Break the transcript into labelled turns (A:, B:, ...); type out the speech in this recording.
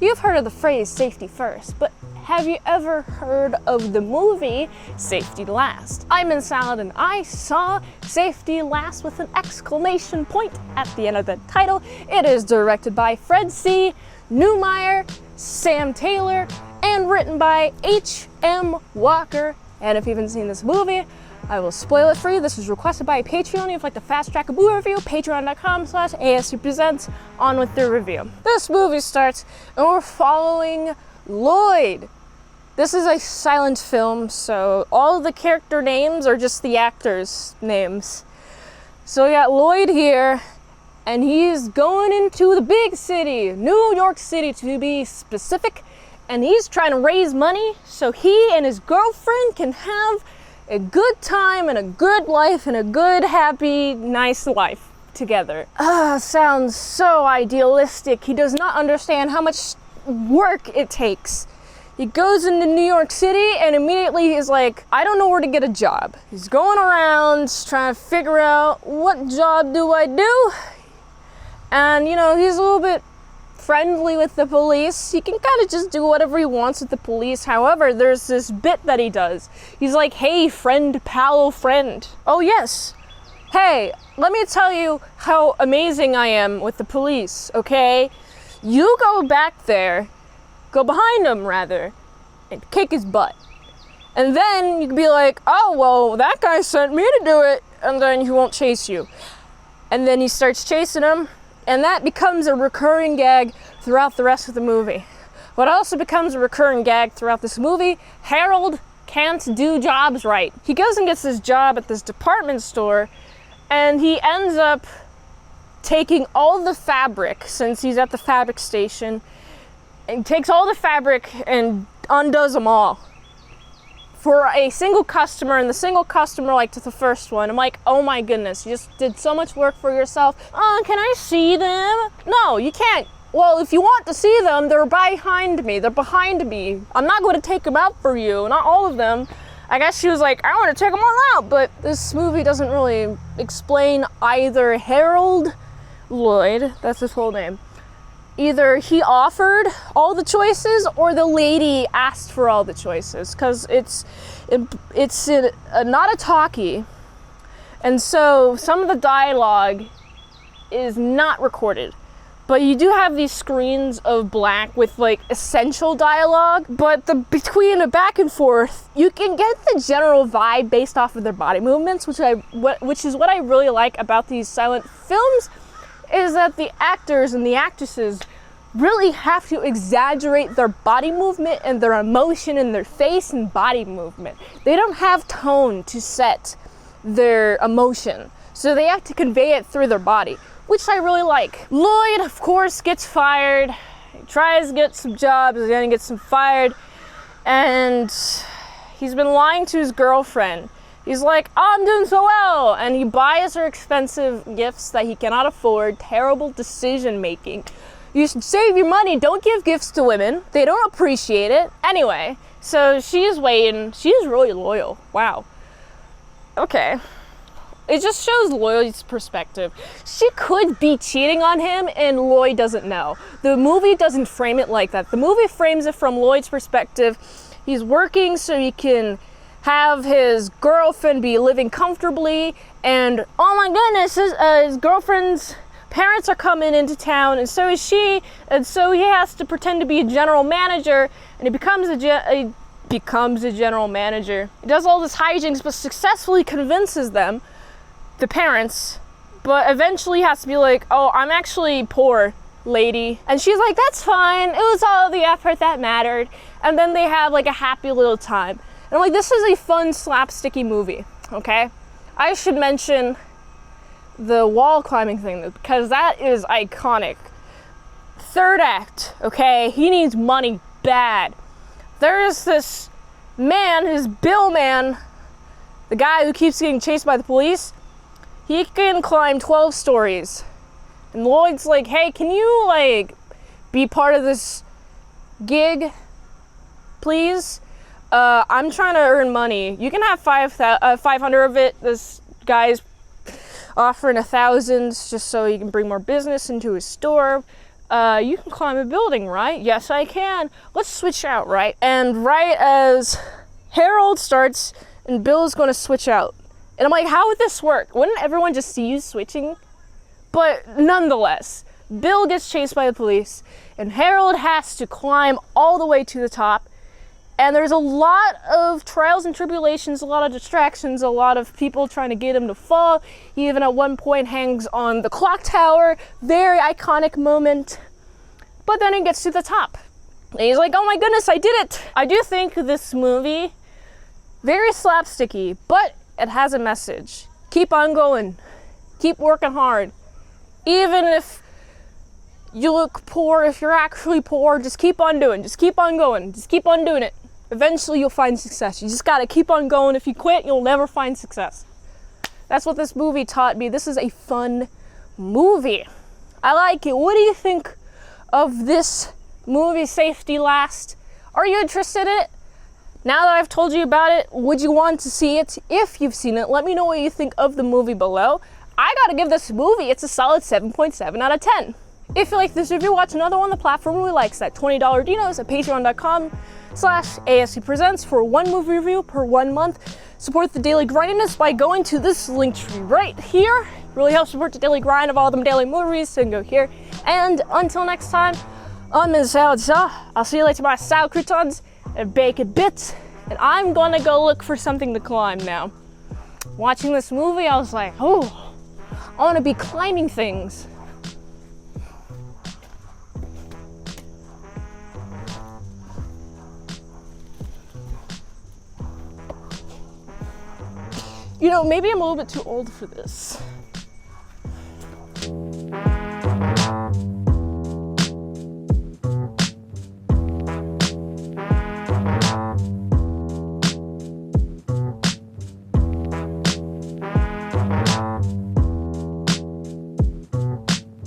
A: You've heard of the phrase safety first, but have you ever heard of the movie Safety Last? I'm in Salad and I saw Safety Last with an exclamation point at the end of the title. It is directed by Fred C. Newmeyer, Sam Taylor, and written by H.M. Walker. And if you haven't seen this movie, I will spoil it for you. This was requested by a Patreon. If you'd like to fast track a movie review, patreon.com/ASEPresents. On with the review. This movie starts and we're following Lloyd. This is a silent film, so all of the character names are just the actors' names. So we got Lloyd here, and he's going into the big city, New York City to be specific, and he's trying to raise money so he and his girlfriend can have a good time and a good life and a good, happy, nice life together. Sounds so idealistic. He does not understand how much work it takes. He goes into New York City and immediately he's like, I don't know where to get a job. He's going around trying to figure out, what job do I do? And you know, he's a little bit friendly with the police. He can kind of just do whatever he wants with the police. However, there's this bit that he does. He's like, hey, friend, pal, friend. Oh yes. Hey, let me tell you how amazing I am with the police, okay? You go back there, go behind him rather, and kick his butt. And then you can be like, oh, well, that guy sent me to do it, and then he won't chase you. And then he starts chasing him, and that becomes a recurring gag throughout the rest of the movie. What also becomes a recurring gag throughout this movie, Harold can't do jobs right. He goes and gets his job at this department store, and he ends up taking all the fabric, since he's at the fabric station, and takes all the fabric and undoes them all for a single customer, and the single customer liked the first one. I'm like, oh my goodness, you just did so much work for yourself. Can I see them? No, you can't. Well, if you want to see them, they're behind me. They're behind me. I'm not going to take them out for you, not all of them. I guess she was like, I want to take them all out, but this movie doesn't really explain either Harold Lloyd, that's his whole name. Either he offered all the choices or the lady asked for all the choices, because it's not a talkie, and so some of the dialogue is not recorded. But you do have these screens of black with like essential dialogue, but between the back and forth, you can get the general vibe based off of their body movements, which is what I really like about these silent films, is that the actors and the actresses really have to exaggerate their body movement and their emotion in their face and body movement. They don't have tone to set their emotion, so they have to convey it through their body, which I really like. Lloyd, of course, gets fired. He tries to get some jobs, and then he gets fired, and he's been lying to his girlfriend. He's like, oh, I'm doing so well, and he buys her expensive gifts that he cannot afford. Terrible decision making. You should save your money. Don't give gifts to women. They don't appreciate it. Anyway, so she's waiting. She's really loyal. Wow. Okay. It just shows Lloyd's perspective. She could be cheating on him and Lloyd doesn't know. The movie doesn't frame it like that. The movie frames it from Lloyd's perspective. He's working so he can have his girlfriend be living comfortably, and oh my goodness, his girlfriend's parents are coming into town, and so is she, and so he has to pretend to be a general manager, and he becomes a general manager. He does all this hijinks, but successfully convinces them, the parents, but eventually has to be like, oh, I'm actually poor, lady. And she's like, that's fine, it was all the effort that mattered. And then they have like a happy little time. And I'm like, this is a fun slapsticky movie, okay? I should mention the wall climbing thing, because that is iconic. Third act, okay? He needs money bad. There's this man, his bill man, the guy who keeps getting chased by the police. He can climb 12 stories. And Lloyd's like, hey, can you like be part of this gig, please? I'm trying to earn money. You can have 500 of it. This guy's offering 1,000 just so he can bring more business into his store. You can climb a building, right? Yes, I can. Let's switch out, right? And right as Harold starts and Bill's gonna switch out. And I'm like, how would this work? Wouldn't everyone just see you switching? But nonetheless, Bill gets chased by the police and Harold has to climb all the way to the top. And there's a lot of trials and tribulations, a lot of distractions, a lot of people trying to get him to fall. He even at one point hangs on the clock tower. Very iconic moment. But then he gets to the top. And he's like, oh my goodness, I did it. I do think this movie, very slapsticky, but it has a message. Keep on going. Keep working hard. Even if you look poor, if you're actually poor, just keep on doing. Just keep on going. Just keep on doing it. Eventually you'll find success. You just gotta keep on going. If you quit, you'll never find success. That's what this movie taught me. This is a fun movie. I like it. What do you think of this movie, Safety Last? Are you interested in it? Now that I've told you about it, would you want to see it? If you've seen it, let me know what you think of the movie below. I gotta give this movie, it's a solid 7.7 out of 10. If you like this review, watch another one on the platform we likes at $20 Dinos at patreon.com/ASEPresents for one movie review per 1 month. Support the daily grindiness by going to this link tree right here. Really helps support the daily grind of all them daily movies, so you can go here. And until next time, I'm Mint Salad. I'll see you later, my salad croutons and bacon bits. And I'm gonna go look for something to climb now. Watching this movie, I was like, oh, I wanna be climbing things. You know, maybe I'm a little bit too old for this.